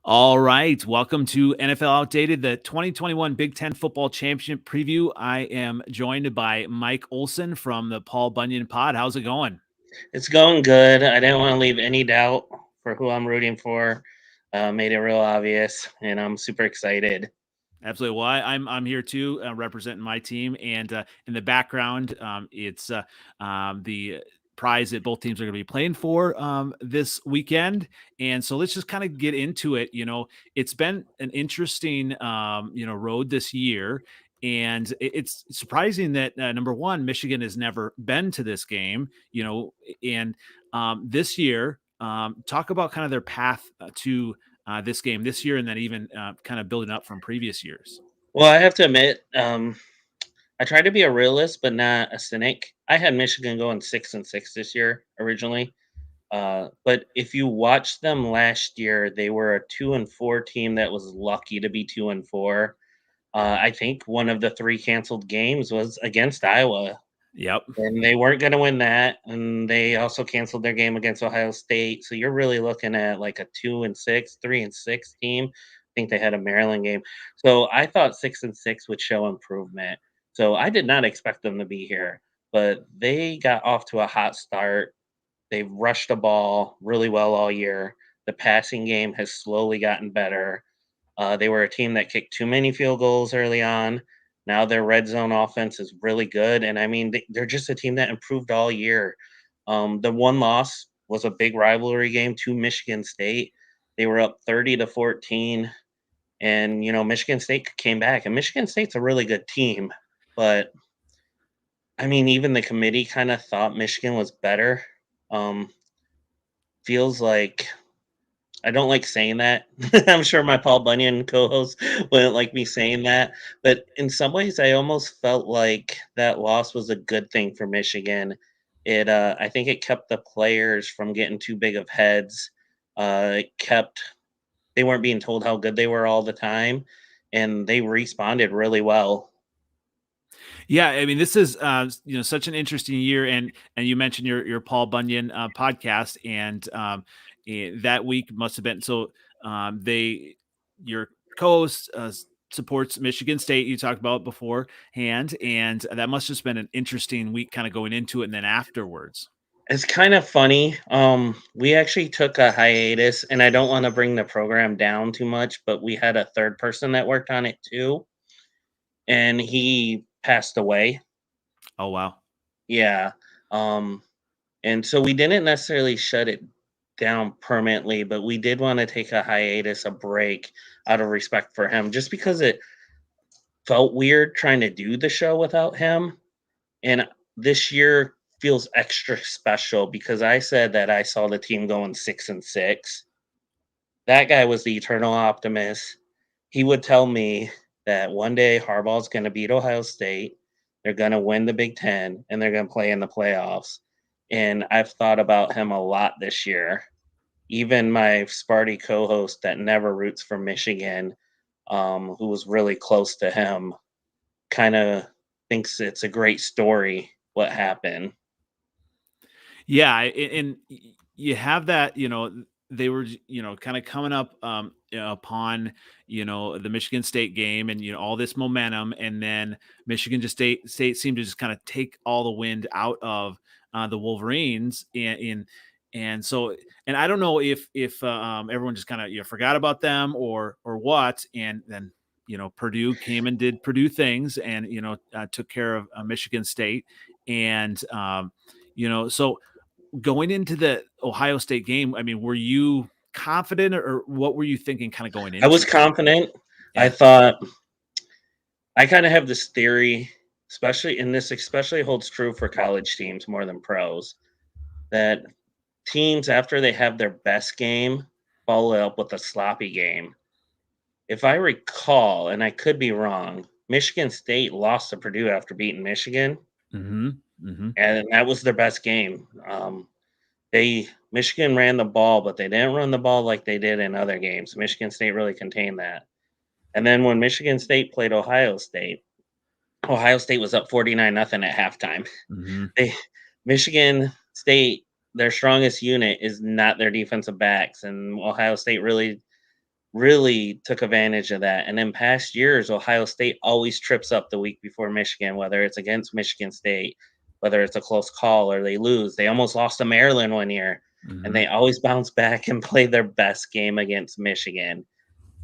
All right. Welcome to NFL Outdated, the 2021 Big Ten Football Championship preview. I am joined by Mike Olsson from the Paul Bunyan Pod. How's it going? It's going good. I didn't want to leave any doubt for who I'm rooting for. Made it real obvious, and I'm super excited. Absolutely. Well, I'm here too, representing my team, and in the background, it's the prize that both teams are going to be playing for this weekend. And so let's just kind of get into it. It's been an interesting road this year. And it's surprising that number one, Michigan has never been to this game, and this year, talk about kind of their path to this game this year, and then even kind of building up from previous years. Well, I have to admit, I try to be a realist, but not a cynic. I had Michigan going 6-6 this year originally. But if you watched them last year, they were a 2-4 team that was lucky to be 2-4. I think one of the three canceled games was against Iowa. Yep. And they weren't going to win that, and they also canceled their game against Ohio State. So you're really looking at like a 2-6, 3-6 team. I think they had a Maryland game. So I thought 6-6 would show improvement. So I did not expect them to be here, but they got off to a hot start. They've rushed the ball really well all year. The passing game has slowly gotten better. They were a team that kicked too many field goals early on. Now their red zone offense is really good, and I mean they're just a team that improved all year. The one loss was a big rivalry game to Michigan State. They were up 30-14, and Michigan State came back. And Michigan State's a really good team, but I mean even the committee kind of thought Michigan was better. Um, Feels like I don't like saying that. I'm sure my Paul Bunyan co-host wouldn't like me saying that, but in some ways, I almost felt like that loss was a good thing for Michigan. I think it kept the players from getting too big of heads. It kept they weren't being told how good they were all the time, and they responded really well. Yeah, I mean, this is such an interesting year, and you mentioned your Paul Bunyan podcast, and that week must have been so. They your co-host supports Michigan State. You talked about beforehand, and that must have just been an interesting week, kind of going into it, and then afterwards. It's kind of funny. We actually took a hiatus, and I don't want to bring the program down too much, but we had a third person that worked on it too, and he passed away. Oh wow. Yeah. Um, and so we didn't necessarily shut it down permanently, but we did want to take a hiatus, a break out of respect for him, just because it felt weird trying to do the show without him. And this year feels extra special because I said that I saw the team going 6-6. That guy was the eternal optimist. He would tell me that one day Harbaugh's going to beat Ohio State. They're going to win the Big Ten and they're going to play in the playoffs. And I've thought about him a lot this year. Even my Sparty co host that never roots for Michigan, who was really close to him, kind of thinks it's a great story what happened. Yeah, and you have that, they were, kind of coming up upon, the Michigan State game and, all this momentum. And then Michigan State seemed to just kind of take all the wind out of the Wolverines. And so, and I don't know if everyone just kind of, forgot about them or what. And then, Purdue came and did Purdue things and, took care of Michigan State. And, so going into the Ohio State game, I mean, were you confident or what were you thinking kind of going I was into it? confident. I Yeah. thought I kind of have this theory, especially holds true for college teams more than pros, that teams after they have their best game follow it up with a sloppy game. If I recall, and I could be wrong, Michigan State lost to Purdue after beating Michigan, Mhm. Mhm. and that was their best game. They Michigan ran the ball, but they didn't run the ball like they did in other games. Michigan State really contained that. And then when Michigan State played Ohio State was up 49-0 at halftime. Mhm. They Michigan State, their strongest unit is not their defensive backs, and Ohio State really really took advantage of that. And in past years, Ohio State always trips up the week before Michigan, whether it's against Michigan State, whether it's a close call or they lose. They almost lost to Maryland one year, and Mhm. they always bounce back and play their best game against Michigan.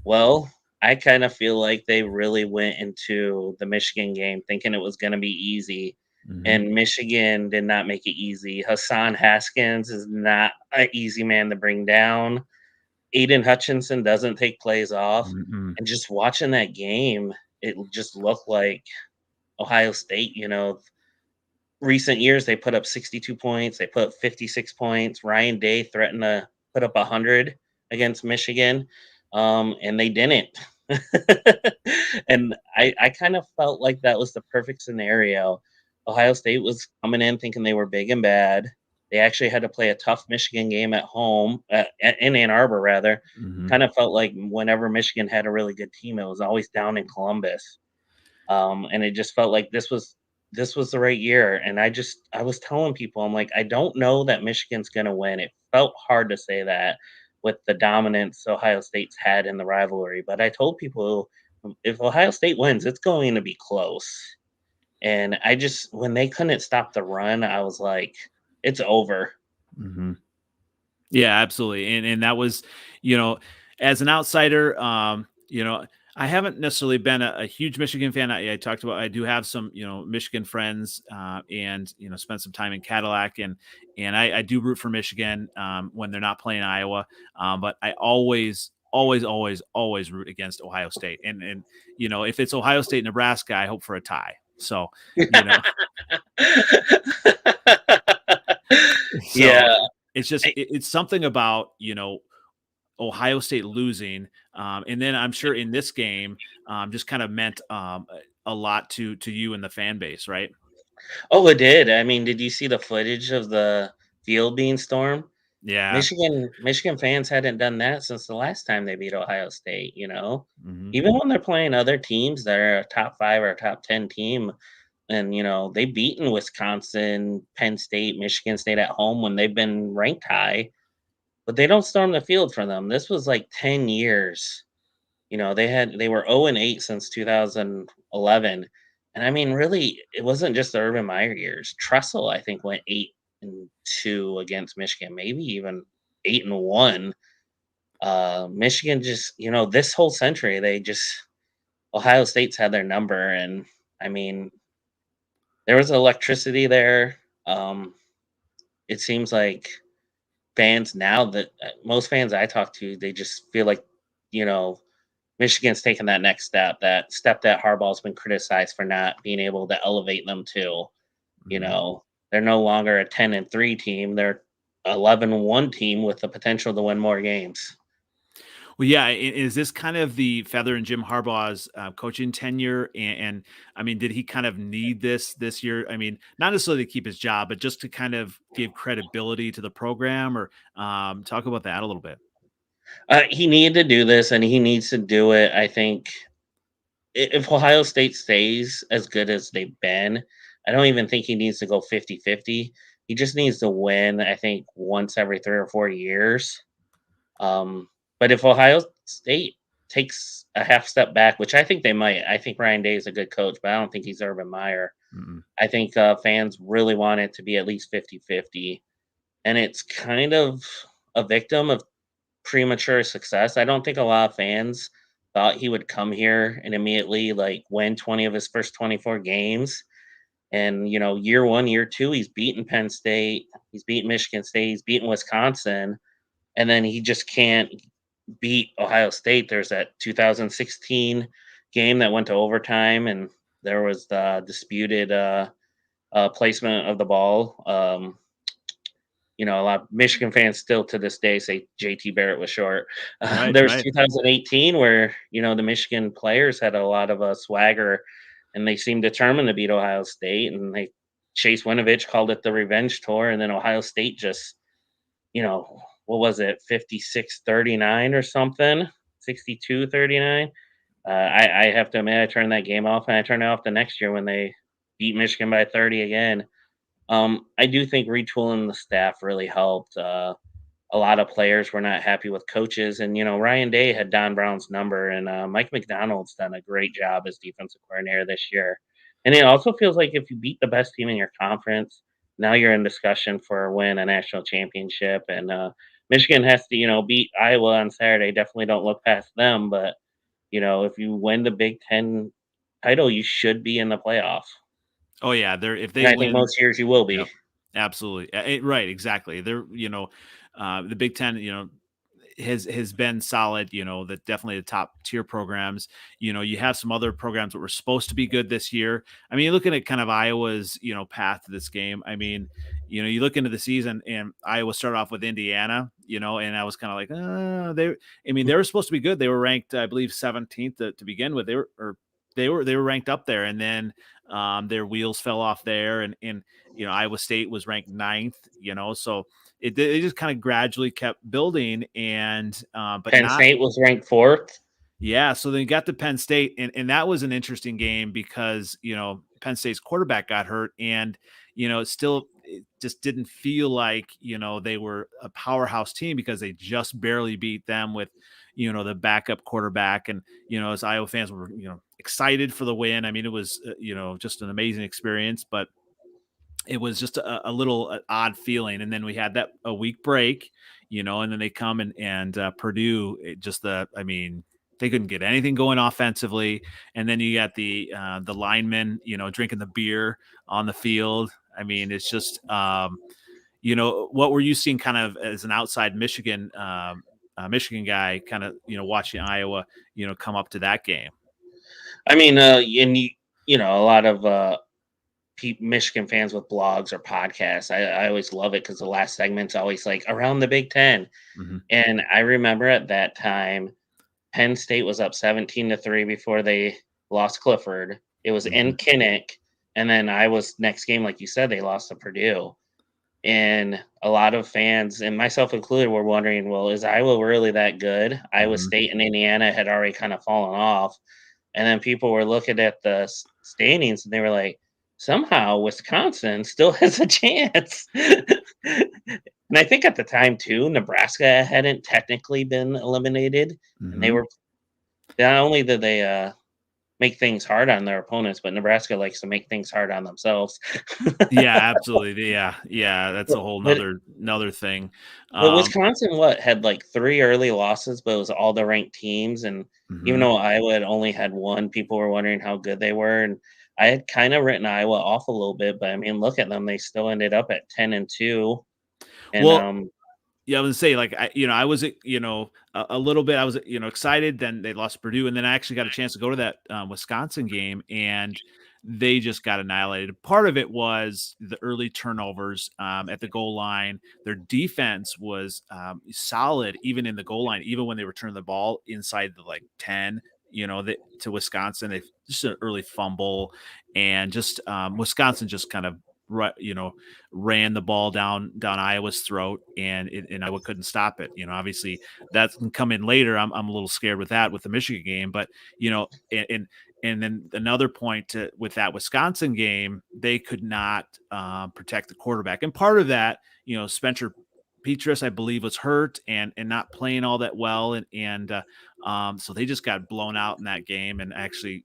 Well, I kind of feel like they really went into the Michigan game thinking it was going to be easy, Mhm. and Michigan did not make it easy. Hassan Haskins is not an easy man to bring down. Aiden Hutchinson doesn't take plays off, Mm-mm. and just watching that game, it just looked like Ohio State, recent years, they put up 62 points, they put up 56 points. Ryan Day threatened to put up 100 against Michigan, and they didn't. And I kind of felt like that was the perfect scenario. Ohio State was coming in thinking they were big and bad. They actually had to play a tough Michigan game at home, in Ann Arbor, rather. Mhm. Kind of felt like whenever Michigan had a really good team, it was always down in Columbus. And it just felt like this was the right year. And I was telling people, I'm like, I don't know that Michigan's gonna win. It felt hard to say that with the dominance Ohio State's had in the rivalry. But I told people if Ohio State wins, it's going to be close. And I just when they couldn't stop the run, I was like, it's over. Mhm. Yeah, absolutely. And that was, you know, as an outsider, I haven't necessarily been a huge Michigan fan. I talked about I do have some, Michigan friends, and spent some time in Cadillac, and I do root for Michigan when they're not playing Iowa. But I always root against Ohio State. And if it's Ohio State Nebraska, I hope for a tie. So you know, so Yeah. it's just it's something about Ohio State losing, and then I'm sure in this game, just kind of meant a lot to you and the fan base, right? Oh, it did. I mean, did you see the footage of the field being stormed? Yeah. Michigan fans hadn't done that since the last time they beat Ohio State. Hmm. Even when they're playing other teams that are a top 5 or a top 10 team, and, they've beaten Wisconsin, Penn State, Michigan State at home when they've been ranked high, but they don't storm the field for them. This was like 10 years. They were 0 and 8 since 2011. And I mean, really, it wasn't just the Urban Meyer years. Tressel, I think, went 8-2 against Michigan, maybe even 8-1. Michigan just, this whole century, Ohio State's had their number. And I mean, there was electricity there. Um, it seems like fans now that most fans I talk to, they just feel like, you know, Michigan's taken that next step, that step that Harbaugh's been criticized for not being able to elevate them to. You Hmm. know, they're no longer a 10-3 team. They're 11-1 team with the potential to win more games. Well, yeah. Is this kind of the feather in Jim Harbaugh's coaching tenure? And I mean, did he kind of need this year? I mean, not necessarily to keep his job, but just to kind of give credibility to the program, or talk about that a little bit. He needed to do this, and he needs to do it. I think if Ohio State stays as good as they've been, I don't even think he needs to go 50-50. He just needs to win, I think, once every 3 or 4 years. Um, but if Ohio State takes a half step back, which I think they might, I think Ryan Day is a good coach, but I don't think he's Urban Meyer. Mm-mm. I think fans really want it to be at least 50-50. And it's kind of a victim of premature success. I don't think a lot of fans thought he would come here and immediately like win 20 of his first 24 games. And year one, year two, he's beaten Penn State, he's beaten Michigan State, he's beaten Wisconsin, and then he just can't beat Ohio State. There's that 2016 game that went to overtime, and there was the disputed placement of the ball. A lot of Michigan fans still to this day say JT Barrett was short. Right, There's right. 2018 where the Michigan players had a lot of swagger, and they seemed determined to beat Ohio State. And Chase Winovich called it the revenge tour, and then Ohio State just what was it, 56-39 or something, 62-39. I have to admit, I turned that game off, and I turned it off the next year when they beat Michigan by 30 again. I do think retooling the staff really helped. a lot of players were not happy with coaches. And, Ryan Day had Don Brown's number, and Mike McDonald's done a great job as defensive coordinator this year. And it also feels like if you beat the best team in your conference, now you're in discussion for win a national championship. And Michigan has to, beat Iowa on Saturday. Definitely don't look past them. But, if you win the Big Ten title, you should be in the playoff. Oh yeah, they're if And they I think win. most years you will Yep, be. absolutely. Right, exactly. They're the Big Ten, has been solid. That definitely the top tier programs. You have some other programs that were supposed to be good this year. I mean, you're looking at kind of Iowa's path to this game. I mean, you look into the season and Iowa started off with Indiana. And I was kind of like, they. I mean, they were supposed to be good. They were ranked, I believe, 17th to begin with. They were ranked up there, and then their wheels fell off there, and Iowa State was ranked ninth. So it just kind of gradually kept building, and but Penn not. State was ranked fourth. Yeah, so then you got to Penn State, and that was an interesting game because Penn State's quarterback got hurt, and it just didn't feel like they were a powerhouse team because they just barely beat them with the backup quarterback, and as Iowa fans were excited for the win. I mean, it was just an amazing experience, but it was just a little odd feeling. And then we had that a week break, and then they come and Purdue, I mean, they couldn't get anything going offensively. And then you got the linemen, drinking the beer on the field. I mean, it's just, what were you seeing kind of as an outside Michigan guy, kind of, watching Iowa, come up to that game? I mean, and a lot of Michigan fans with blogs or podcasts. I always love it because the last segment's always like around the Big Ten. Hmm. And I remember at that time, Penn State was up 17-3 before they lost Clifford. It was Hmm. in Kinnick, and then I was next game, like you said, they lost to Purdue. And a lot of fans, and myself included, were wondering, well, is Iowa really that good? Iowa Hmm. State and Indiana had already kind of fallen off. And then people were looking at the standings and they were like, somehow Wisconsin still has a chance. And I think at the time too, Nebraska hadn't technically been eliminated, and they Hmm. were not only did they make things hard on their opponents, but Nebraska likes to make things hard on themselves. Yeah, absolutely. Yeah, yeah, that's a whole but another thing. But Um, Wisconsin, had like 3 early losses, but it was all the ranked teams, and even mhm. though Iowa had only had 1, people were wondering how good they were, and I had kinda written Iowa off a little bit, but I mean, look at them, they still ended up at 10-2, and, Well, yeah, I was gonna say, like, I was, a little bit, I was, excited. Then they lost to Purdue, and then I actually got a chance to go to that Wisconsin game, and they just got annihilated. Part of it was the early turnovers at the goal line. Their defense was solid, even in the goal line, even when they were turning the ball inside the like 10. To Wisconsin, they just an early fumble, and just Wisconsin just kind of ran the ball down Iowa's throat, and Iowa couldn't stop it. Obviously that can come in later. I'm a little scared with that with the Michigan game, but and then another point with that Wisconsin game, they could not protect the quarterback, and part of that, Spencer Petras, I believe, was hurt and not playing all that well, and so they just got blown out in that game. And actually,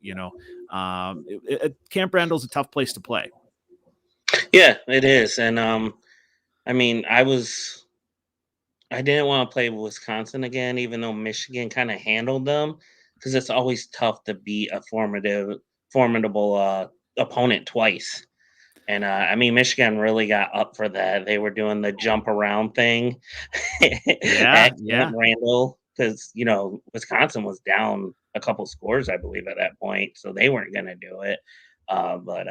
Camp Randall's a tough place to play. yeah, it is, and, I mean, I didn't wanna play Wisconsin again, even though Michigan kinda handled them, because it's always tough to beat a formidable, opponent twice. And, I mean, Michigan really got up for that. They were doing the jump around thing Yeah, at Camp yeah. Randall because, Wisconsin was down a couple scores, I believe, at that point, so they weren't gonna do it. But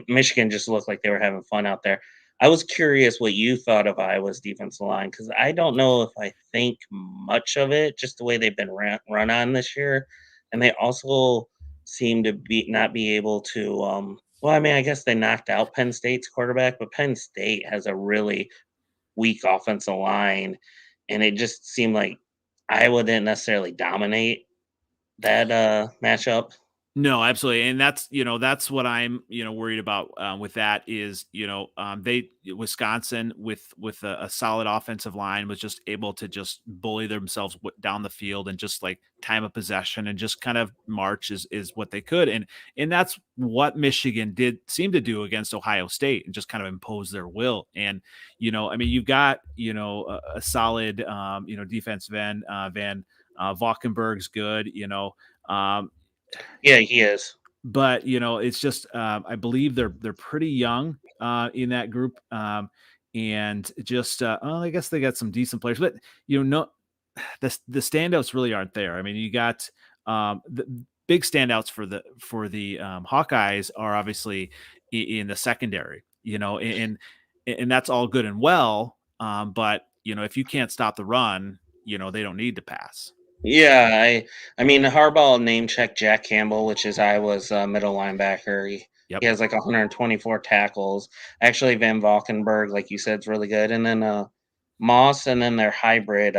Michigan just looked like they were having fun out there. I was curious what you thought of Iowa's defensive line because I don't know if I think much of it, just the way they've been run on this year, and they also seem to be not be able to. Well, I mean, I guess they knocked out Penn State's quarterback, but Penn State has a really weak offensive line, and it just seemed like Iowa didn't necessarily dominate that matchup. No, absolutely, and that's what I'm worried about with that is they Wisconsin with a solid offensive line was just able to just bully themselves down the field and just like time of possession and just kind of march is what they could and that's what Michigan did seem to do against Ohio State and just kind of impose their will and I mean you've got a solid defensive end Van Valkenburg's good um, Yeah, he is. but it's just I believe they're pretty young in that group, and just well, I guess they got some decent players, but no, the standouts really aren't there. I mean, you got the big standouts for the Hawkeyes are obviously in the secondary, and that's all good and well, but if you can't stop the run, they don't need to pass. Yeah, I mean Harbaugh name checked Jack Campbell, which is Iowa's middle linebacker. He Yep. has like 124 tackles. Actually, Van Valkenburg, like you said, is really good. And then Moss, and then their hybrid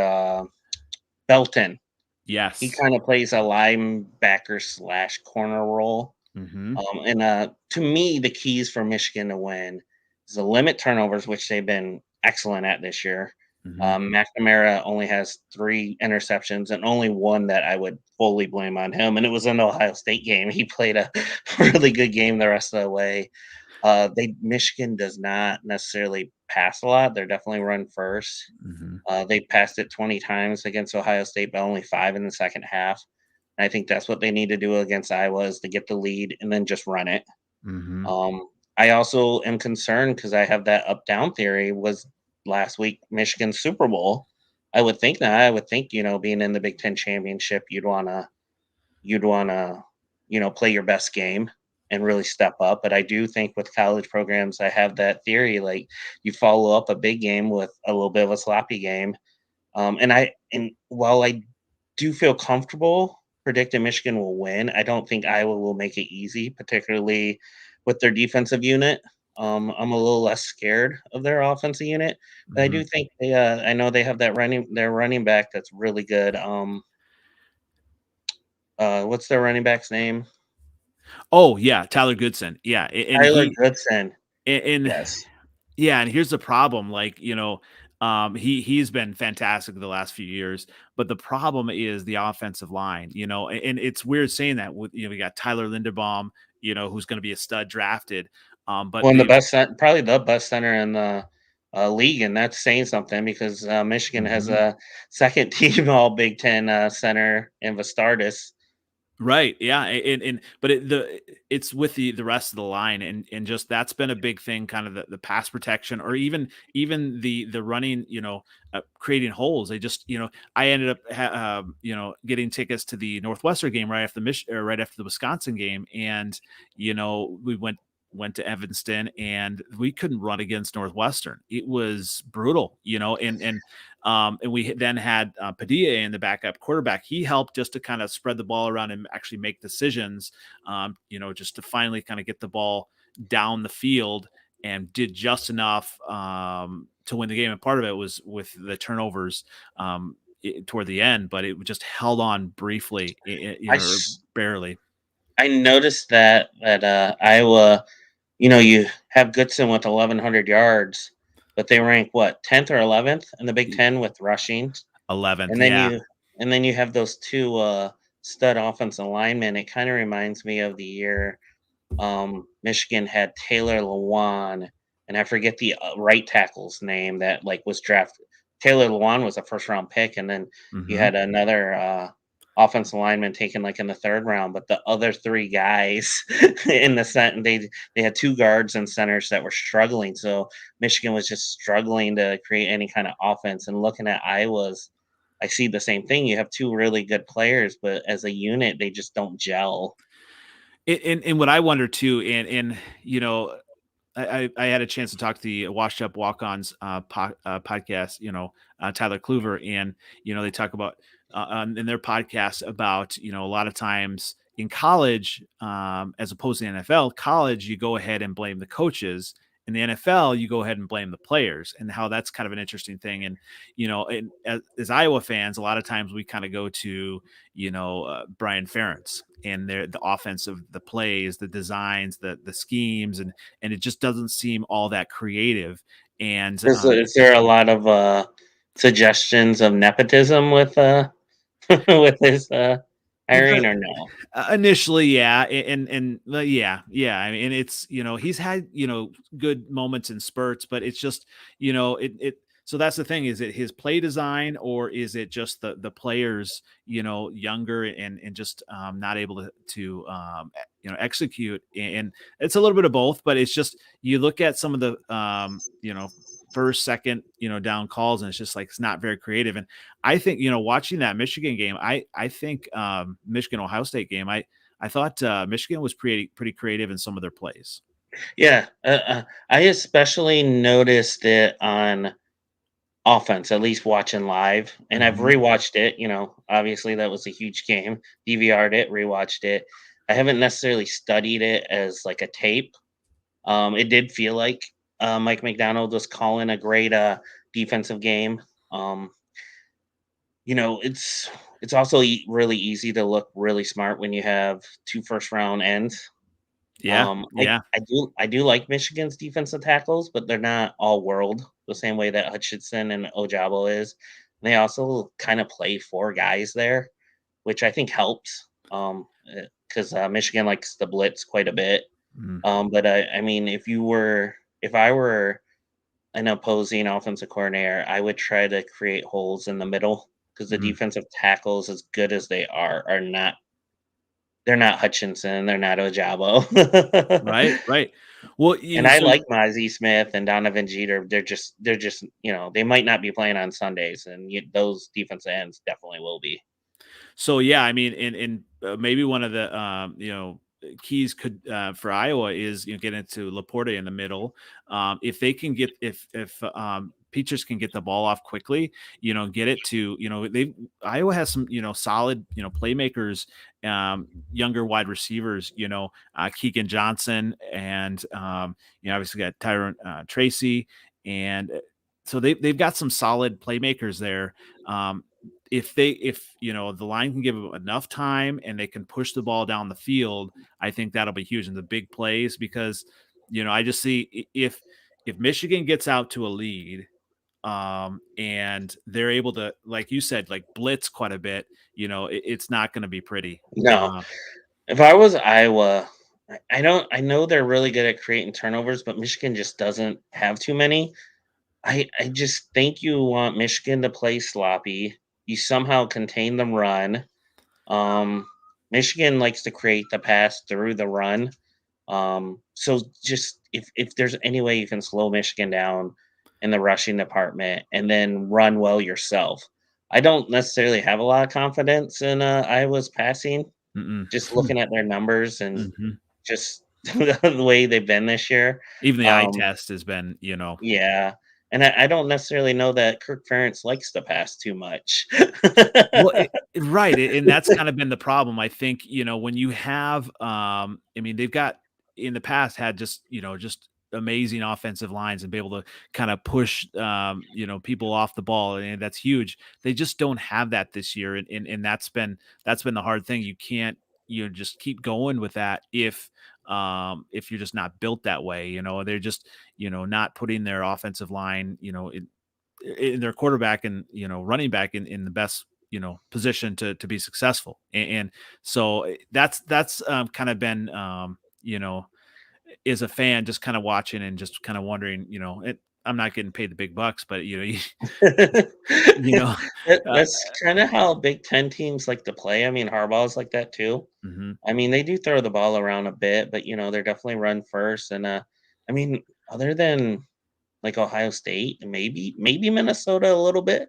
Belton. He Yes. kind of plays a linebacker slash corner role. Hmm. And to me, the keys for Michigan to win is the limit turnovers, which they've been excellent at this year. Hmm. McNamara only has 3 interceptions and only one that I would fully blame on him, and it was an Ohio State game. He played a really good game the rest of the way. They Michigan does not necessarily pass a lot. They're definitely run first. Hmm. They passed it 20 times against Ohio State, but only 5 in the second half. And I think that's what they need to do against Iowa is to get the lead and then just run it. Hmm. I also am concerned because I have that up down theory. Was last week Michigan's Super Bowl? I would think not. I would think being in the Big Ten championship, you'd wanna play your best game and really step up. But I do think with college programs, I have that theory like you follow up a big game with a little bit of a sloppy game. And while I do feel comfortable predicting Michigan will win, I don't think Iowa will make it easy, particularly with their defensive unit. I'm a little less scared of their offensive unit, but I Hmm. do think I know they have their running back that's really good. What's their running back's name? Oh yeah, Tyler Goodson. Yeah, and Tyler he Goodson. and Yes. yeah, and here's the problem. Like he's been fantastic the last few years, but the problem is the offensive line. And it's weird saying that with we got Tyler Linderbaum, who's going to be a stud drafted. But One of the they've best probably the best center in the, league, and that's saying something because, Michigan has Mhm. a second team All Big Ten, center in Vastardis. Right. Yeah. And but it's with the rest of the line and just that's been a big thing, kind of the pass protection or even the running, creating holes. They just, I ended up getting tickets to the Northwestern game right after right after the Wisconsin game, and we went to Evanston and we couldn't run against Northwestern. It was brutal, and we then had Padilla in the backup quarterback. He helped just to kind of spread the ball around and actually make decisions, just to finally kind of get the ball down the field and did just enough to win the game. And part of it was with the turnovers toward the end, but it just held on briefly, I or s barely. I noticed that, Iowa, you have Goodson with 1,100 yards, but they rank what, 10th or 11th in the Big Ten with rushing? 11th, And then yeah. you have those 2, stud offensive linemen. It kinda reminds me of the year Michigan had Taylor Lewan, and I forget the right tackle's name that like was drafted. Taylor Lewan was a first round pick, and then you Hmm. had another offensive lineman taken like in the third round. But the other 3 guys in the center, they had 2 guards and centers that were struggling. So Michigan was just struggling to create any kind of offense. And looking at Iowa's, I see the same thing. You have 2 really good players, but as a unit, they just don't gel. And what I wonder too, and I had a chance to talk to the Washed Up Walk-Ons podcast, Tyler Kluver, and they talk about in their podcast about a lot of times in college, as opposed to the NFL, college you go ahead and blame the coaches, in the NFL, you go ahead and blame the players, and how that's kind of an interesting thing. And and as Iowa fans, a lot of times we kind of go to Brian Ferentz and the offensive, the plays, the designs, the schemes, and it just doesn't seem all that creative. And Is there a lot of suggestions of nepotism with with his hiring or no? initially, yeah, and yeah. I mean, it's he's had good moments and spurts, but it's just it. So that's the thing: is it his play design, or is it just the players younger and just not able to execute? And it's a little bit of both, but it's just you look at some of the first, second down calls, and it's just like it's not very creative. And I think watching that Michigan game, I think Michigan Ohio State game, I thought Michigan was pretty creative in some of their plays. Yeah, I especially noticed it on offense, at least watching live, and I've Hmm. rewatched it. Obviously that was a huge game. DVR'd it, rewatched it. I haven't necessarily studied it as like a tape. It did feel like Mike McDonald was calling a great defensive game. Um, it's also really easy to look really smart when you have 2 first round ends. Yeah, yeah. I do like Michigan's defensive tackles, but they're not all world the same way that Hutchinson and Ojabo is. They also kind of play 4 guys there, which I think helps. 'Cause Michigan likes the blitz quite a bit. Mm, But I mean, if I were an opposing offensive coordinator, I would try to create holes in the middle because the mm. defensive tackles, as good as they are not they're not Hutchinson, they're not Ojabo. Right, right. Well, And I so like Mozzie Smith and Donovan Jeter. They're just they might not be playing on Sundays, and those defensive ends definitely will be. So yeah, I mean, and maybe one of the keys could for Iowa is get into Laporte in the middle. If they can get if Peaches can get the ball off quickly, get it to they Iowa has some solid playmakers, younger wide receivers. Keegan Johnson and obviously got Tyron Tracy and. So they've got some solid playmakers there. If the line can give them enough time and they can push the ball down the field, I think that'll be huge in the big plays because I just see if Michigan gets out to a lead and they're able to, like you said, like blitz quite a bit, it's not going to be pretty. No, if I was Iowa, I know they're really good at creating turnovers, but Michigan just doesn't have too many. I just think you want Michigan to play sloppy. You somehow contain the run. Um, Michigan likes to create the pass through the run. So just if there's any way you can slow Michigan down in the rushing department and then run well yourself. I don't necessarily have a lot of confidence in Iowa's passing. Mm-mm. Just looking at their numbers and Hmm. just the way they've been this year. Even the eye Um, test has been, yeah, and I don't necessarily know that Kirk Ferentz likes to pass too much. Well, right, and that's kind of been the problem. I think, when you have, I mean, they've got in the past had just amazing offensive lines and be able to kind of push, people off the ball, and that's huge. They just don't have that this year, and that's been the hard thing. You can't, just keep going with that if you're just not built that way. They're just, not putting their offensive line, in their quarterback and running back in the best position to be successful and so that's kind of been as a fan just kind of watching and just kind of wondering I'm not getting paid the big bucks but you know uh, That's kind of how Big Ten teams like to play. I mean, Harbaugh's like that too. mhm. I mean, they do throw the ball around a bit, but they're definitely run first. And I mean, other than like Ohio State, and maybe Minnesota a little bit.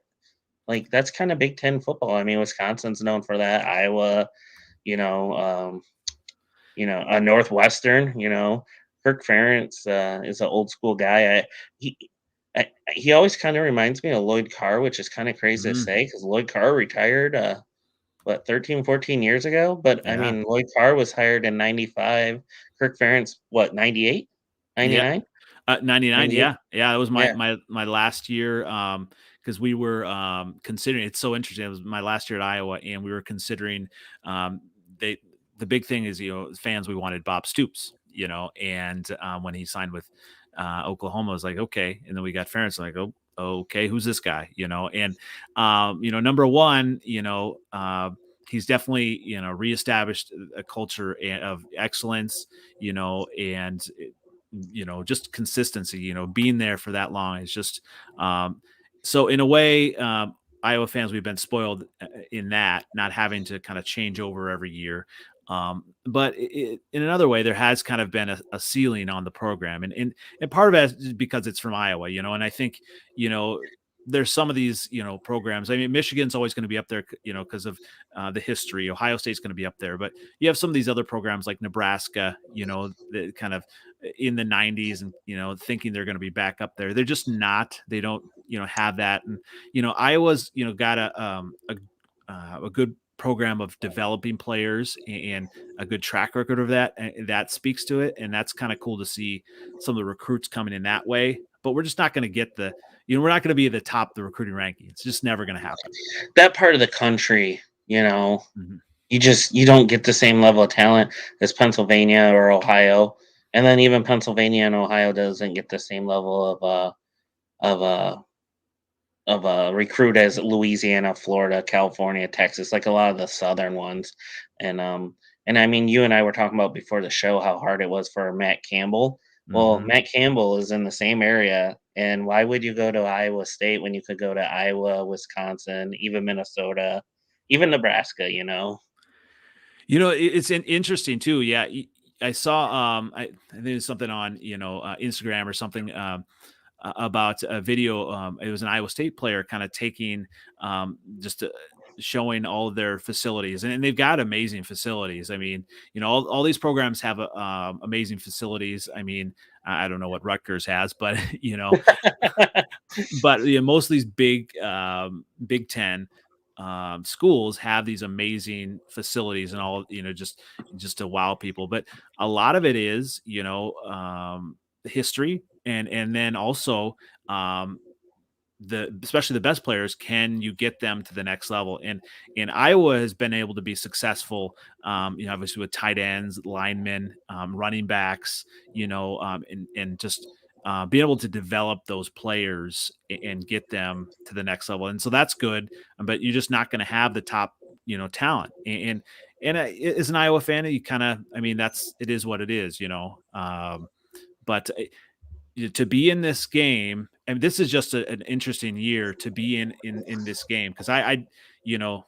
Like that's kind of Big Ten football. I mean, Wisconsin's known for that. Iowa, you know, um, Northwestern. Kirk Ferentz is an old school guy. He he always kind of reminds me of Lloyd Carr, which is kind of crazy to Mm, say because Lloyd Carr retired, what, 13, 14 years ago? But I yeah, mean, Lloyd Carr was hired in 95. Kirk Ferentz, what, 98, yeah. 99? 99, 98? yeah. Yeah, it was my Yeah. my last year, because we were, considering it's so interesting, it was my last year at Iowa, and we were considering, um, they the big thing is, fans, we wanted Bob Stoops, and, when he signed with, Oklahoma, I was like, "Okay," and then we got Ferentz, like, "Oh, okay, who's this guy?" And, number 1, he's definitely, reestablished a culture of excellence, and just consistency, being there for that long is just so in a way, Iowa fans, we've been spoiled in that, not having to kind of change over every year. But in another way, there has kind of been a ceiling on the program, and part of it is because it's from Iowa, and I think you know there's some of these programs. I mean, Michigan's always going to be up there, because of the history. Ohio State's going to be up there, but you have some of these other programs like Nebraska, that kind of in the 90s and thinking they're going to be back up there. They're just not. They don't have that. And Iowa's got a good program of developing players and a good track record of that, and that speaks to it, and that's kind of cool to see some of the recruits coming in that way. But we're just not going to get we're not going to be at the top of the recruiting ranking. It's just never going to happen. That part of the country, Mhm. you don't get the same level of talent as Pennsylvania or Ohio, and then even Pennsylvania and Ohio doesn't get the same level of uh of a recruit as Louisiana, Florida, California, Texas, like a lot of the southern ones. And and I mean, you and I were talking about before the show how hard it was for Matt Campbell. Well, Mhm. Matt Campbell is in the same area, and why would you go to Iowa State when you could go to Iowa, Wisconsin, even Minnesota, even Nebraska, you know? It's interesting too. Yeah, I saw. I think it's something on Instagram or something, about a video. It was an Iowa State player kind of taking, just showing all of their facilities, and they've got amazing facilities. I mean, all these programs have amazing facilities. I mean, I don't know what Rutgers has, but most of these big Big Ten schools have these amazing facilities and all, just to wow people. But a lot of it is, history, and then also, um, especially the best players, can you get them to the next level? And Iowa has been able to be successful, obviously with tight ends, linemen, running backs, and just being able to develop those players and get them to the next level. And so that's good, but you're just not going to have the top talent. As an Iowa fan, you kind of, I mean, it is what it is. But to be in this game, and this is just an interesting year to be in this game, because you know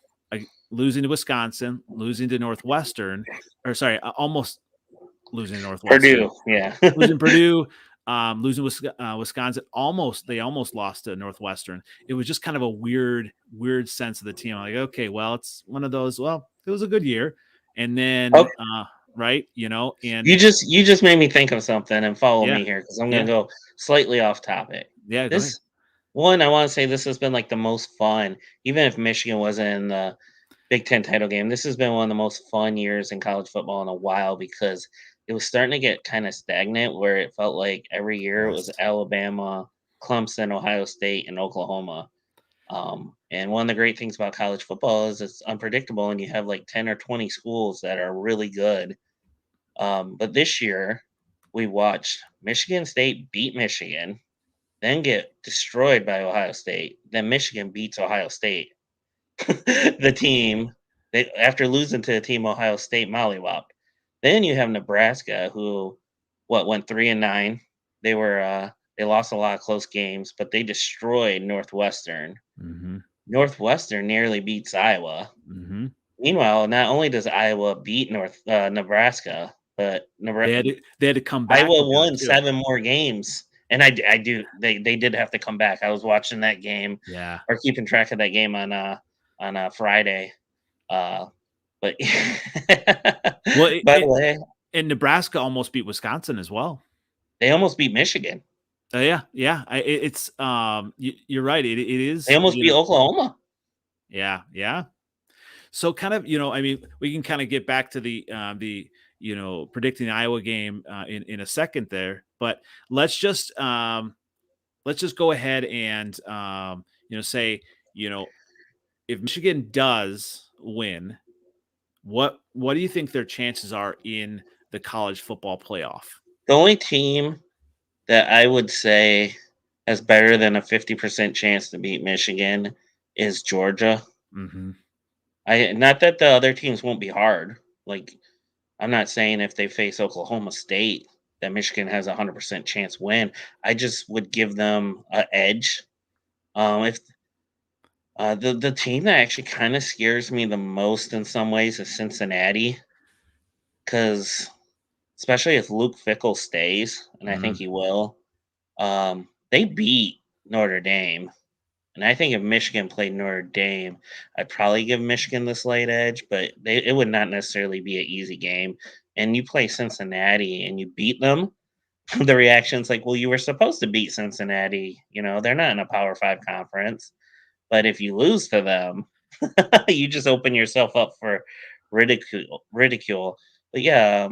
losing to Wisconsin, losing to Northwestern, or sorry, almost losing to Northwestern, Purdue, yeah. losing Purdue, losing Wisconsin. They almost lost to Northwestern. It was just kind of a weird sense of the team. I'm like, okay, well, it's one of those. Well, it was a good year, and then Oh, right, and you just made me think of something, and follow yeah, me here because I'm gonna yeah, go slightly off topic. yeah. Go ahead. This one, I want to say this has been like the most fun, even if Michigan wasn't in the Big Ten title game. This has been one of the most fun years in college football in a while because it was starting to get kind of stagnant where it felt like every year it was Yes. Alabama, Clemson, Ohio State, and Oklahoma. And one of the great things about college football is it's unpredictable, and you have like 10 or 20 schools that are really good. But this year, we watched Michigan State beat Michigan, then get destroyed by Ohio State. Then Michigan beats Ohio State, the team they after losing to the team Ohio State mollywopped. Then you have Nebraska, who went 3-9. They lost a lot of close games, but they destroyed Northwestern. Hmm. Northwestern nearly beats Iowa. Hmm. Meanwhile, not only does Iowa beat Nebraska, but They had to come back to Iowa do it won too. 7 more games, and I do they did have to come back. I was watching that game Yeah. or keeping track of that game on a Friday, uh, but Well, by the way, and Nebraska almost beat Wisconsin as well. they almost beat Michigan. Yeah, yeah. You're right. It They is, almost beat Oklahoma. yeah, yeah. So kind of, I mean, we can kind of get back to the predicting the Iowa game in a second there. But let's just let's just go ahead and say, you know, if Michigan does win, what do you think their chances are in the college football playoff? The only team that I would say has better than a 50% chance to beat Michigan is Georgia. Hmm. I not that the other teams won't be hard. Like I'm not saying if they face Oklahoma State that Michigan has a 100% chance win. I just would give them an edge. If the team that actually kind of scares me the most in some ways is Cincinnati, because especially if Luke Fickle stays, and I think Hmm. he will, they beat Notre Dame. And I think if Michigan played Notre Dame, I'd probably give Michigan the slight edge, but it would not necessarily be an easy game. And you play Cincinnati and you beat them, the reaction's like, well, you were supposed to beat Cincinnati. You know, they're not in a Power Five conference. But if you lose to them, you just open yourself up for ridicule. But yeah,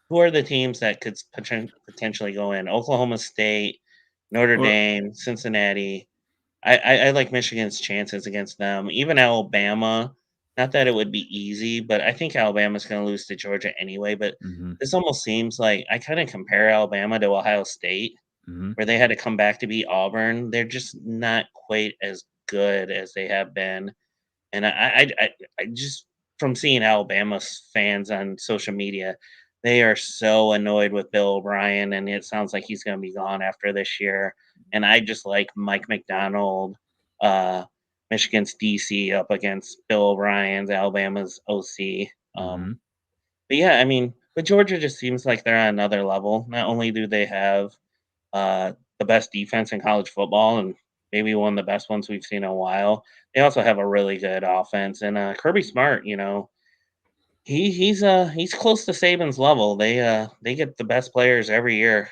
who are the teams that could potentially go in? Oklahoma State, Notre Or Dame, Cincinnati. I like Michigan's chances against them. Even Alabama. Not that it would be easy, but I think Alabama's going to lose to Georgia anyway. But hmm this almost seems like I kind of compare Alabama to Ohio State, hmm where they had to come back to beat Auburn. They're just not quite as good as they have been. And I just from seeing Alabama fans on social media, they are so annoyed with Bill O'Brien, and it sounds like he's going to be gone after this year. And I just like Mike McDonald, uh, Michigan's DC up against Bill O'Brien's Alabama's OC. hmm But yeah, I mean, but Georgia just seems like they're on another level. Not only do they have the best defense in college football and maybe one of the best ones we've seen in a while. They also have a really good offense, and Kirby Smart, you know, he's close to Saban's level. They get the best players every year.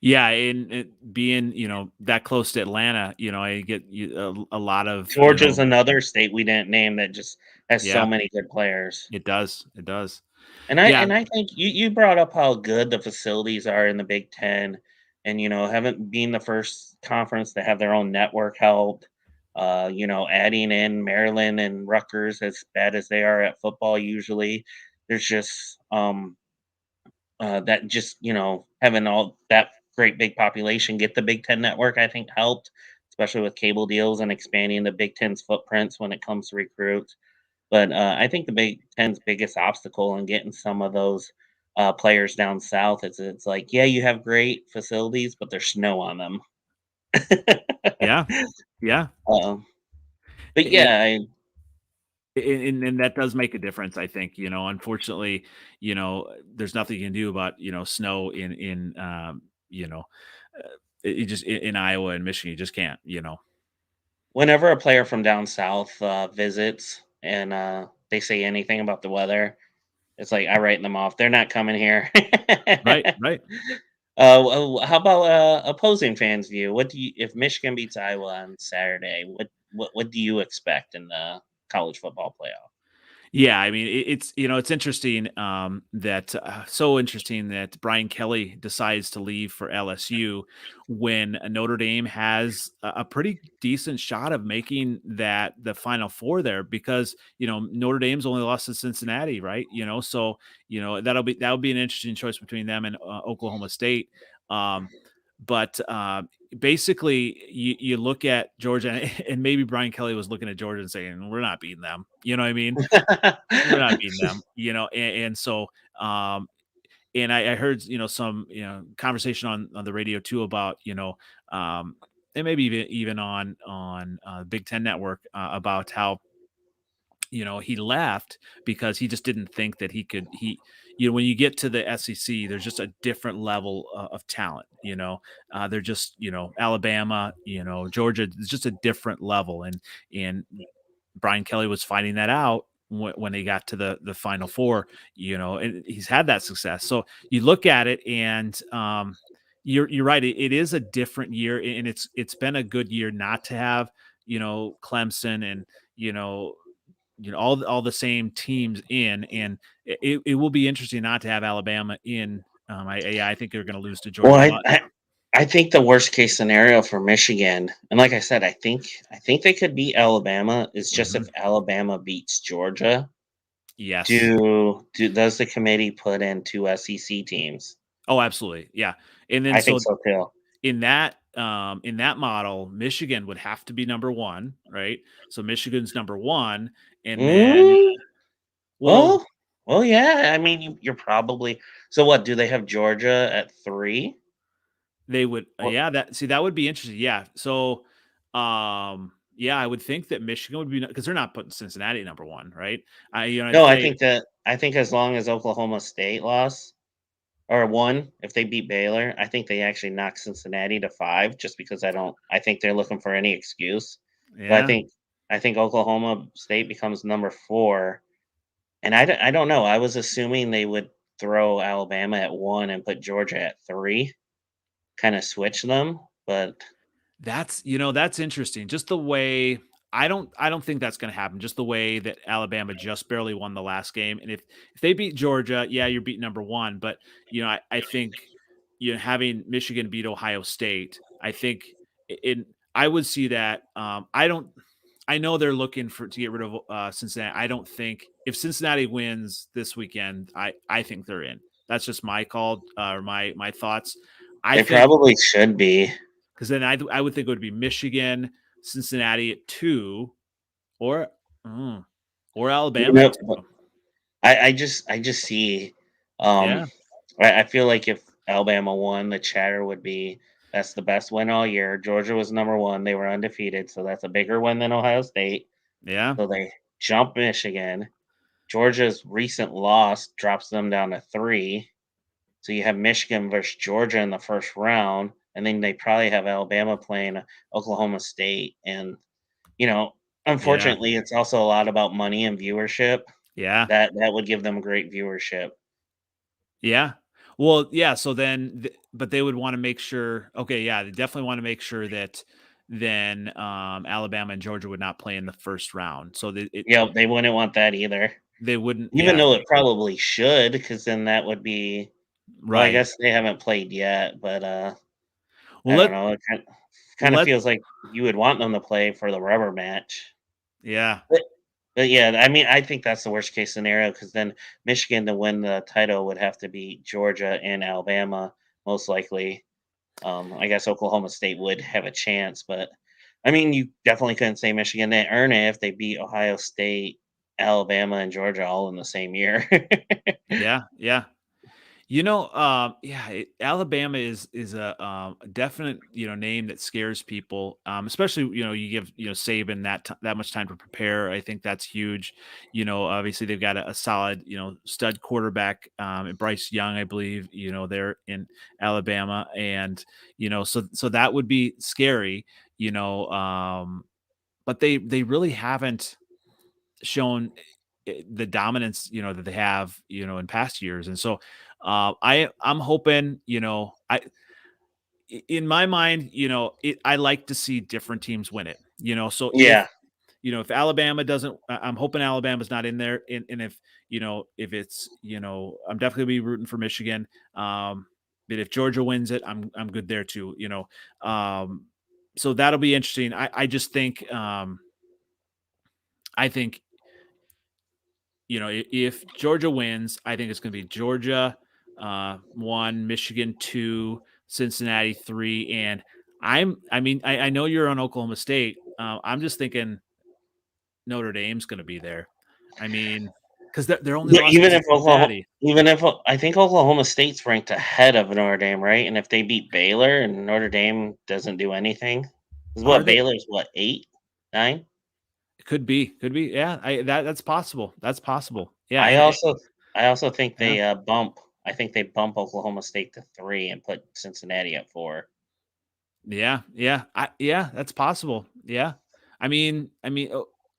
Yeah, and it being that close to Atlanta, I get a lot of Georgia's another state we didn't name that just has so yeah, many good players. it does. And I Yeah. and I think you brought up how good the facilities are in the Big Ten, and you know, haven't been the first conference to have their own network helped. You know, adding in Maryland and Rutgers, as bad as they are at football, usually there's just that just having all that great big population get the Big Ten network. I think helped, especially with cable deals and expanding the Big Ten's footprints when it comes to recruits. But I think the Big Ten's biggest obstacle in getting some of those players down south is it's like, yeah, you have great facilities, but there's snow on them. Yeah. Yeah. um, but It, yeah, and that does make a difference, I think. Unfortunately, there's nothing you can do about snow in you know you just in Iowa and Michigan, you just can't. whenever a player from down south visits and they say anything about the weather, it's like I write them off. They're not coming here. Right, right. How about opposing fans' view? What do you if Michigan beats Iowa on Saturday? What do you expect in the college football playoff? Yeah, I mean, it's interesting that so interesting that Brian Kelly decides to leave for LSU when Notre Dame has a pretty decent shot of making that the Final Four there because Notre Dame's only lost to Cincinnati, right? So that'll be an interesting choice between them and Oklahoma State. Um, but basically, you look at Georgia, and maybe Brian Kelly was looking at Georgia and saying, "We're not beating them." You know what I mean? We're not beating them, and so, and I heard, some, conversation on the radio too about, and maybe even on Big Ten Network about how, he left because he just didn't think that when you get to the SEC, there's just a different level of talent, they're just, Alabama, Georgia, it's just a different level. And Brian Kelly was finding that out when he got to the Final Four, and he's had that success. So you look at it, and you're right. It is a different year, and it's been a good year not to have Clemson and you know all the same teams in, and it will be interesting not to have Alabama in I think they're going to lose to Well, Georgia, but I think the worst case scenario for Michigan, and like I said, I think they could beat Alabama. Is just if Mhm. Alabama beats Georgia, Yes. does the committee put in 2 SEC teams? Oh, absolutely. Yeah. And then I think so so too. in that model, Michigan would have to be number 1, right? So Michigan's number 1, and then Mm, well, well, well, yeah. I mean, you're probably so. What do they have Georgia at 3? they would Well, that would be interesting. Yeah. So yeah, I would think that Michigan would be because they're not putting Cincinnati at number 1, right? I'd no, say I think as long as Oklahoma State lost or won, if they beat Baylor, I think they actually knock Cincinnati to 5. Just because I think they're looking for any excuse. But yeah. I think Oklahoma State becomes number 4. And I don't know. I was assuming they would throw Alabama at 1 and put Georgia at 3, kind of switch them. But That's interesting. Just the way I don't think that's going to happen. Just the way that Alabama just barely won the last game, and if they beat Georgia, yeah, you're beating number 1. But I think having Michigan beat Ohio State, I think in I would see that. I don't. I know they're looking to get rid of Cincinnati. I don't think if Cincinnati wins this weekend, I think they're in. That's just my call or my thoughts. I they think probably should be. because then I would think it would be Michigan, Cincinnati at 2, or mm, or You Alabama at know, 2. I just see. Um, Yeah, I feel like if Alabama won, the chatter would be that's the best win all year. Georgia was number 1; they were undefeated, so that's a bigger win than Ohio State. yeah, So they jump Michigan. Georgia's recent loss drops them down to 3. So you have Michigan versus Georgia in the first round, and then they probably have Alabama playing Oklahoma State. And yeah, unfortunately, it's also a lot about money and viewership. yeah, That would give them great viewership. yeah. Well, yeah. So then, but they would want to make sure. Okay, yeah, they definitely want to make sure that then Alabama and Georgia would not play in the first round. So Yep, they wouldn't want that either. they wouldn't. Even Yeah, though it probably should, because then that would be well, I right. guess they haven't played yet, but Well, I don't know. It kind of let feels like you would want them to play for the rubber match. yeah, But yeah, I mean, I think that's the worst case scenario because then Michigan to win the title would have to beat Georgia and Alabama, most likely. I guess Oklahoma State would have a chance, but I mean, you definitely couldn't say Michigan didn't earn it if they beat Ohio State, Alabama, and Georgia all in the same year. yeah, yeah. Yeah, Alabama is a definite name that scares people, especially you give Saban that much time to prepare. I think that's huge. Obviously they've got a solid stud quarterback, Bryce Young, I believe. They're in Alabama, and so that would be scary. But they really haven't shown the dominance that they have in past years, and so I'm hoping in my mind I like to see different teams win it. So Yeah, if Alabama doesn't, I'm hoping Alabama's not in there, and if it's I'm definitely be rooting for Michigan. But if Georgia wins it, I'm good there too. So that'll be interesting. I just think I think if Georgia wins, I think it's going to be Georgia 1, Michigan 2, Cincinnati 3, and I know you're on Oklahoma State. I'm just thinking Notre Dame's going to be there. I mean, because their only but losses to Cincinnati. I think Oklahoma State's ranked ahead of Notre Dame, right? And if they beat Baylor and Notre Dame doesn't do anything, is Are what they? Baylor's what 8, 9? Could be. Yeah, that's possible. That's possible. Yeah, I and also I also think yeah. they I think they bump Oklahoma State to 3 and put Cincinnati at 4. Yeah, that's possible. Yeah.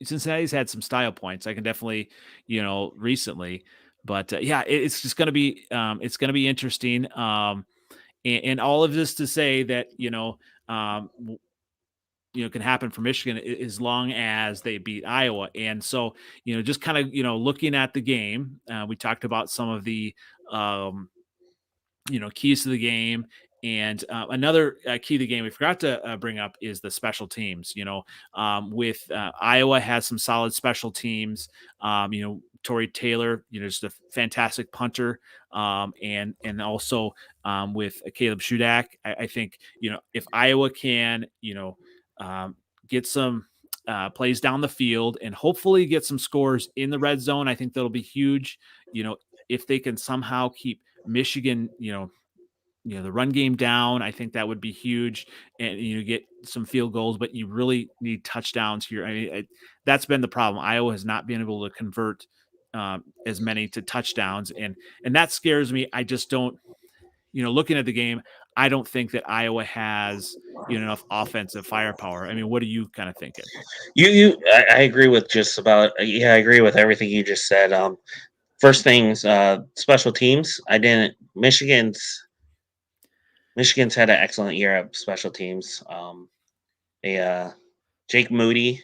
Cincinnati's had some style points. I can definitely, recently, but yeah, it's just going to be, it's going to be interesting. And all of this to say that, can happen for Michigan as long as they beat Iowa. And so, just kind of, looking at the game, we talked about some of the, um, keys to the game. And another key to the game we forgot to bring up is the special teams. With Iowa has some solid special teams. Torrey Taylor, just a fantastic punter, and also with Caleb Shudak. I think if Iowa can um, get some plays down the field and hopefully get some scores in the red zone, I think that'll be huge. If they can somehow keep Michigan, the run game down, I think that would be huge, and get some field goals. But you really need touchdowns here. I mean, that's been the problem. Iowa has not been able to convert as many to touchdowns, and that scares me. I just don't. Looking at the game, I don't think that Iowa has enough offensive firepower. I mean, what are you kind of thinking? I agree with just about. Yeah, I agree with everything you just said. First things, special teams. I didn't. Michigan's had an excellent year of special teams. They Jake Moody.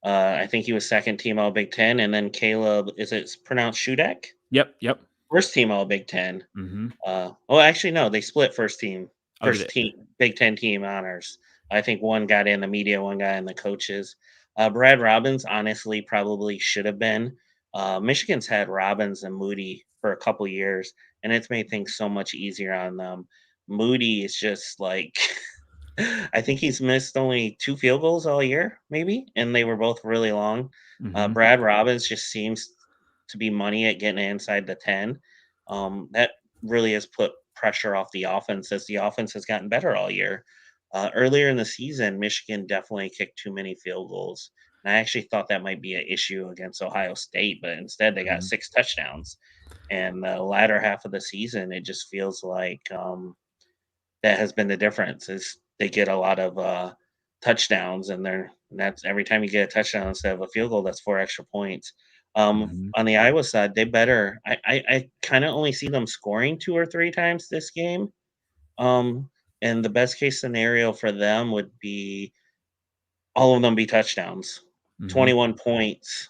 I think he was second team All Big Ten, and then Caleb. Is it pronounced Shudak? Yep. First team All Big Ten. Mm-hmm. Oh, actually, no, they split first team. Oh, did First it? team Big Ten team honors. I think one got in the media, one guy in the coaches. Brad Robbins, honestly, probably should have been. Michigan's had Robbins and Moody for a couple years, and it's made things so much easier on them. Moody is just like, I think he's missed only 2 field goals all year, maybe, and they were both really long. Mm-hmm. Brad Robbins just seems to be money at getting inside the 10. That really has put pressure off the offense as the offense has gotten better all year. Earlier in the season, Michigan definitely kicked too many field goals. And I actually thought that might be an issue against Ohio State, but instead they got Mm-hmm. 6 touchdowns. And the latter half of the season, it just feels like that has been the difference. Is they get a lot of touchdowns, and that's every time you get a touchdown instead of a field goal, that's 4 extra points. Mm-hmm. On the Iowa side, they better. I kind of only see them scoring 2 or 3 times this game. Um, and the best case scenario for them would be all of them be touchdowns, Mm-hmm. 21 points.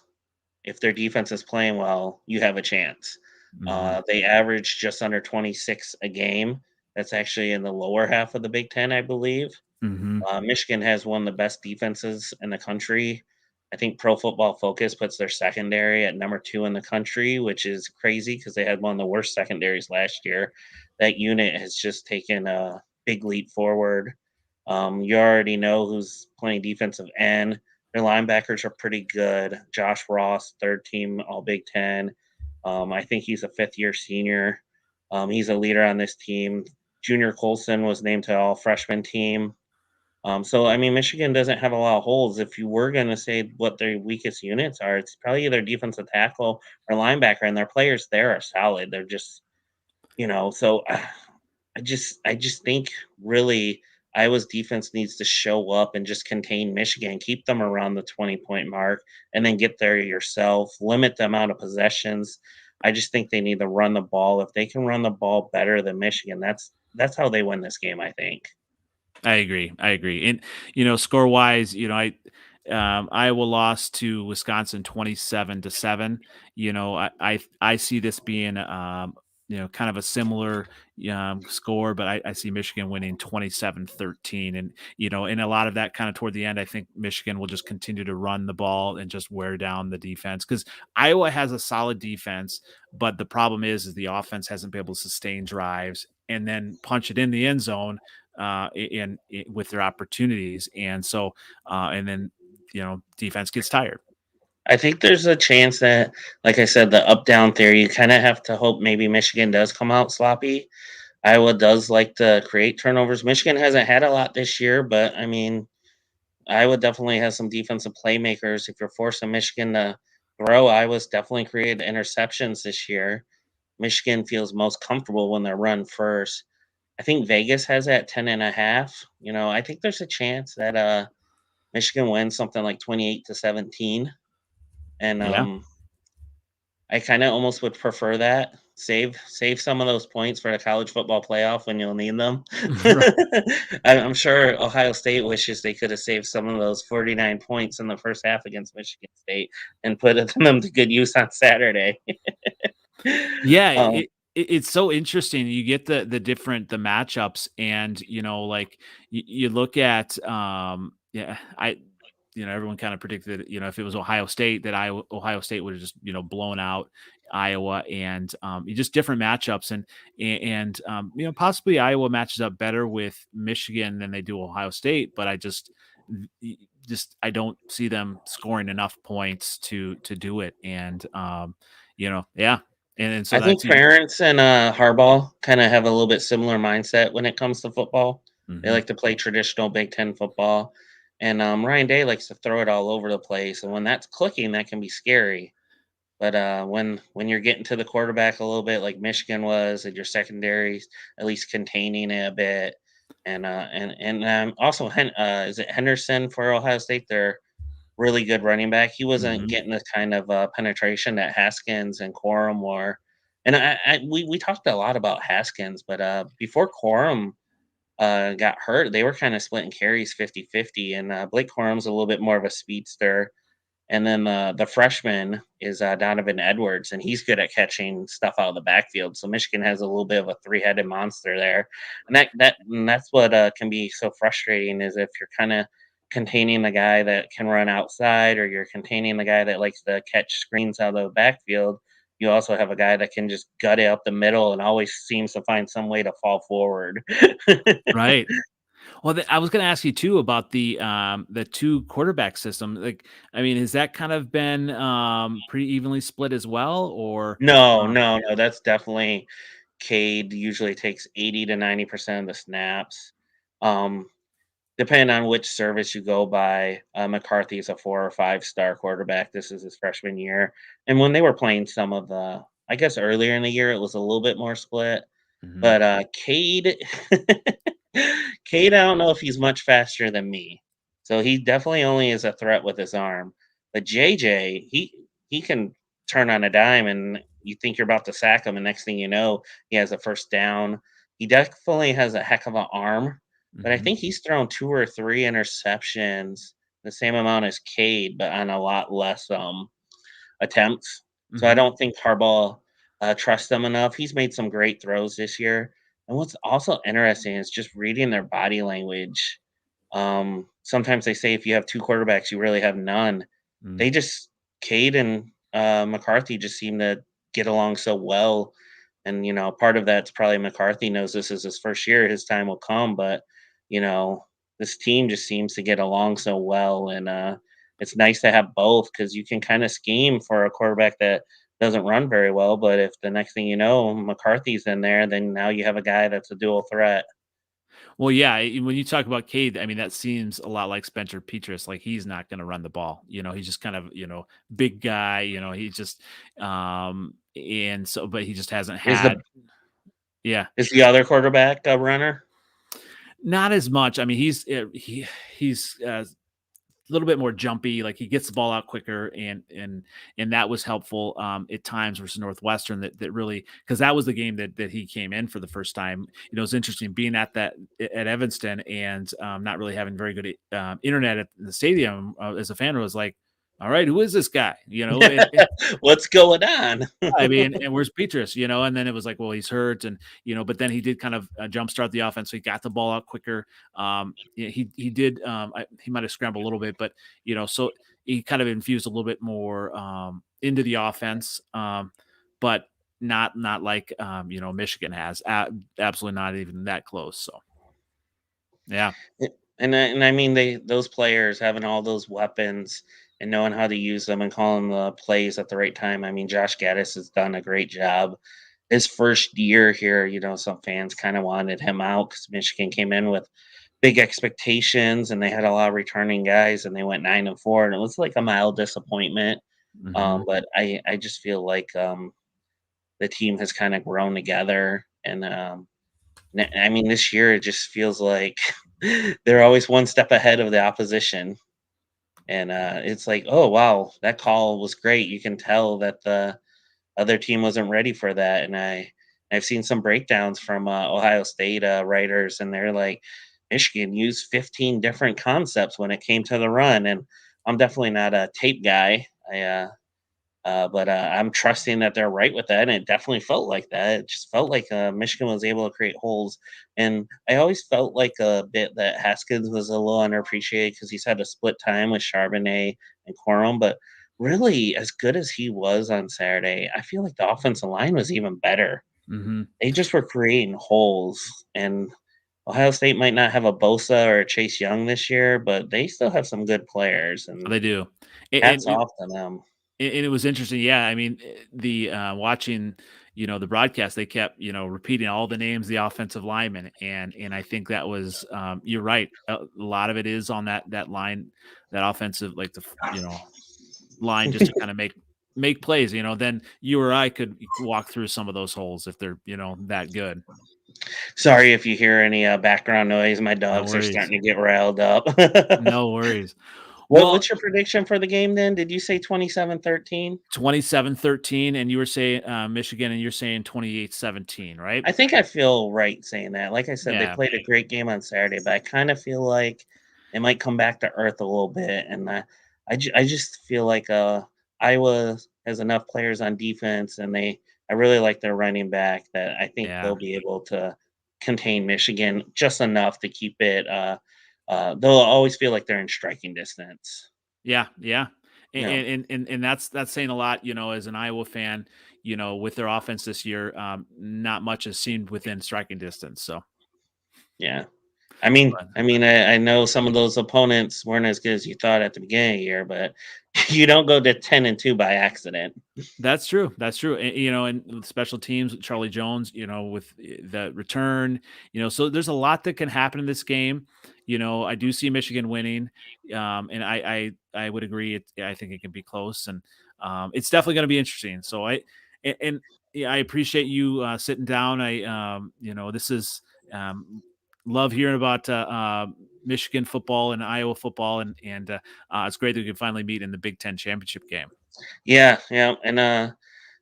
If their defense is playing well, you have a chance. Mm-hmm. They average just under 26 a game. That's actually in the lower half of the Big Ten, I believe. Mm-hmm. Michigan has one of the best defenses in the country. I think Pro Football Focus puts their secondary at number 2 in the country, which is crazy because they had one of the worst secondaries last year. That unit has just taken a big leap forward. You already know who's playing defensive end. Their linebackers are pretty good. Josh Ross, third team All Big Ten. I think he's a fifth-year senior. He's a leader on this team. Junior Colson was named to all freshman team. So I mean, Michigan doesn't have a lot of holes. If you were going to say what their weakest units are, it's probably either defensive tackle or linebacker, and their players there are solid. They're just, so I just think really Iowa's defense needs to show up and just contain Michigan, keep them around the 20-point mark, and then get there yourself. Limit the amount of possessions. I just think they need to run the ball. If they can run the ball better than Michigan, that's how they win this game, I think. I agree. And score wise, Iowa lost to Wisconsin 27-7. I see this being kind of a similar score, but I see Michigan winning 27-13. And and a lot of that kind of toward the end, I think Michigan will just continue to run the ball and just wear down the defense, because Iowa has a solid defense, but the problem is the offense hasn't been able to sustain drives and then punch it in the end zone with their opportunities. And so, and then, defense gets tired. I think there's a chance that, like I said, the up down theory, you kind of have to hope maybe Michigan does come out sloppy. Iowa does like to create turnovers. Michigan hasn't had a lot this year, but I mean, Iowa definitely has some defensive playmakers. If you're forcing Michigan to throw, Iowa's definitely created interceptions this year. Michigan feels most comfortable when they're run first. I think Vegas has that 10.5. I think there's a chance that Michigan wins something like 28-17. And Yeah. I kind of almost would prefer that. Save some of those points for the college football playoff when you'll need them. Right. I'm sure Ohio State wishes they could have saved some of those 49 points in the first half against Michigan State and put them to good use on Saturday. Yeah. um, it's so interesting. You get the different the matchups, and like you look at yeah, everyone kind of predicted, if it was Ohio State, that Ohio State would have just, blown out Iowa, and you just different matchups, and possibly Iowa matches up better with Michigan than they do Ohio State, but y- I don't see them scoring enough points to do it, and yeah, and so I think that's you. Ferentz and Harbaugh kind of have a little bit similar mindset when it comes to football. They Mhm. like to play traditional Big Ten football, and Ryan Day likes to throw it all over the place. And when that's clicking, that can be scary. But when you're getting to the quarterback a little bit, like Michigan was, and your secondaries at least containing it a bit, and also is it Henderson for Ohio State? They're really good running back. He wasn't Mhm. getting the kind of penetration that Haskins and Corum were. And we talked a lot about Haskins, but before Corum got hurt, they were kind of splitting carries 50-50. And Blake Corum's a little bit more of a speedster, and then the freshman is Donovan Edwards, and he's good at catching stuff out of the backfield. So Michigan has a little bit of a three-headed monster there, and that's what can be so frustrating is if you're kind of containing the guy that can run outside, or you're containing the guy that likes to catch screens out of the backfield. You also have a guy that can just gut it up the middle and always seems to find some way to fall forward. Right. Well, I was gonna ask you too about the 2 quarterback system. Like, I mean, has that kind of been, pretty evenly split as well, or, No, um no, no, that's definitely Cade usually takes 80 to 90% of the snaps. Um, Depending on which service you go by, McCarthy is a 4 or 5 star quarterback. This is his freshman year. And when they were playing some of the, I guess earlier in the year, it was a little bit more split. Mhm. But Cade, Cade, I don't know if he's much faster than me. So he definitely only is a threat with his arm. But JJ, he can turn on a dime, and you think you're about to sack him, and next thing you know, he has a first down. He definitely has a heck of an arm, but I Mhm. think he's thrown 2 or 3 interceptions, the same amount as Cade, but on a lot less attempts. So I Mhm. don't think Harbaugh trusts them enough. He's made some great throws this year. And what's also interesting is just reading their body language. Sometimes they say if you have 2 quarterbacks, you really have none. Mm. They just Cade and McCarthy just seem to get along so well. And part of that's probably McCarthy knows this is his first year, his time will come. But you know, this team just seems to get along so well, and it's nice to have both because you can kind of scheme for a quarterback that doesn't run very well. But if the next thing you know, McCarthy's in there, then now you have a guy that's a dual threat. Well, yeah, when you talk about Cade, I mean, that seems a lot like Spencer Petras. Like, he's not gonna run the ball, he's just kind of, big guy, he's just, and so but he just hasn't Is the had. Yeah. is the other quarterback a runner? Not as much. I mean, he's, a little bit more jumpy, like he gets the ball out quicker, and that was helpful at times versus Northwestern, that really, because that was the game that he came in for the first time. It's interesting being at Evanston, and not really having very good internet at the stadium. As a fan, I was like, all right, who is this guy? What's going on? I mean, and where's Petrus? And then it was like, well, he's hurt, and but then he did kind of jumpstart the offense, so he got the ball out quicker. Yeah, he did. He might have scrambled a little bit, but so he kind of infused a little bit more into the offense, but not like Michigan has. Absolutely not even that close. So yeah. And I mean those players having all those weapons and knowing how to use them and calling the plays at the right time. I mean, Josh Gaddis has done a great job. His first year here, some fans kind of wanted him out because Michigan came in with big expectations and they had a lot of returning guys and they went 9-4 and it was like a mild disappointment. Hmm. But I just feel like the team has kind of grown together and I mean, this year it just feels like they're always one step ahead of the opposition, and it's like, oh wow, that call was great. You can tell that the other team wasn't ready for that, and I've seen some breakdowns from Ohio State writers, and they're like, Michigan used 15 different concepts when it came to the run, and I'm definitely not a tape guy. But I'm trusting that they're right with that, and it definitely felt like that. It just felt like Michigan was able to create holes, and I always felt like a bit that Haskins was a little underappreciated because he's had a split time with Charbonnet and Corum. But really, as good as he was on Saturday, I feel like the offensive line was even better. Mhm. They just were creating holes, and Ohio State might not have a Bosa or a Chase Young this year, but they still have some good players, and They do. hats And off to them. it was interesting, yeah, I mean, the, watching, the broadcast, they kept, repeating all the names of the offensive linemen, and I think that was, you're right, a lot of it is on that line, that offensive, like, line just to kinda make plays, then you or I could walk through some of those holes if they're, that good. Sorry if you hear any background noise. My No dogs are worries. starting to get riled up. No worries. Well, What's your prediction for the game then? Did you say 27-13? 27-13, and you were saying, Michigan, and you're saying 28-17, right? I think I feel right saying that. Like I said, they Yeah. played a great game on Saturday, but I kind of feel like they might come back to earth a little bit. And I just feel like Iowa has enough players on defense, and I really like their running back that I think Yeah. they'll be able to contain Michigan just enough to keep it. They'll always feel like they're in striking distance. Yeah, yeah. Yeah. And that's saying a lot, as an Iowa fan, with their offense this year, not much has seemed within striking distance. So, Yeah. I but I know some of those opponents weren't as good as you thought at the beginning of the year, but you don't go to 10-2 by accident. that's true. That's true. And with special teams, with Charlie Jones, with the return, so there's a lot that can happen in this game. I do see Michigan winning, and I would agree. I think it can be close, and it's definitely going to be interesting. So and yeah, I appreciate you sitting down. This is love hearing about Michigan football and Iowa football, and it's great that we can finally meet in the Big Ten championship game. Yeah, yeah, and,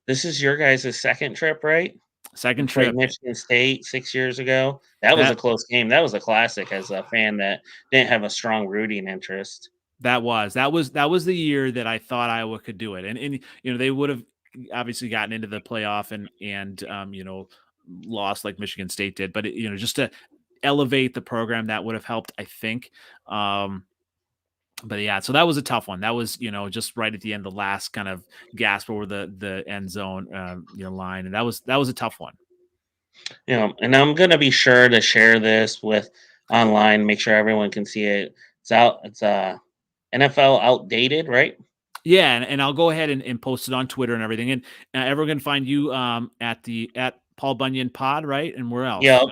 this is your guys' 2nd trip, right? You Second played trip. Michigan State 6 years ago. That was a That close game. That was a classic as a fan that didn't have a strong rooting interest. that was the year that I thought Iowa could do it, and they would have obviously gotten into the playoff and lost like Michigan State did, but just to elevate the program that would have helped, I think. Um, but yeah, so that was a tough one. That was just right at the end, the last kind of gasp over the end zone line, and that was a tough one. And I'm gonna be sure to share this with online, make sure everyone can see it. It's NFL outdated, right? Yeah, and I'll go ahead and post it on Twitter and everything. And everyone can find you at Paul Bunyan Pod, right? And where else? Yep.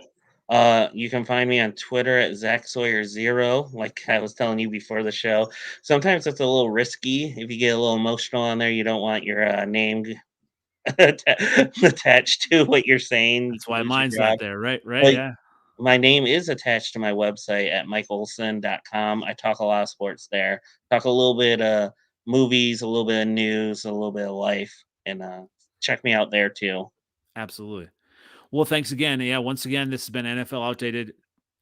You can find me on Twitter at Zach Sawyer 0, like I was telling you before the show. Sometimes it's a little risky. If you get a little emotional on there, you don't want your name attached to what you're saying. You That's can why lose your mine's not job. there, right? Right? But Yeah, my name is attached to my website at mikeolson.com. I talk a lot of sports there. Talk a little bit of movies, a little bit of news, a little bit of life, and check me out there too. absolutely. Well, thanks again. Yeah, once again, this has been NFL Outdated,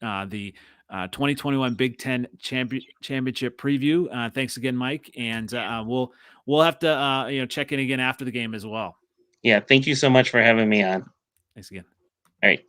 the 2021 Big Ten championship preview. Thanks again, Mike, and we'll have to check in again after the game as well. Yeah, thank you so much for having me on. Thanks again. All right.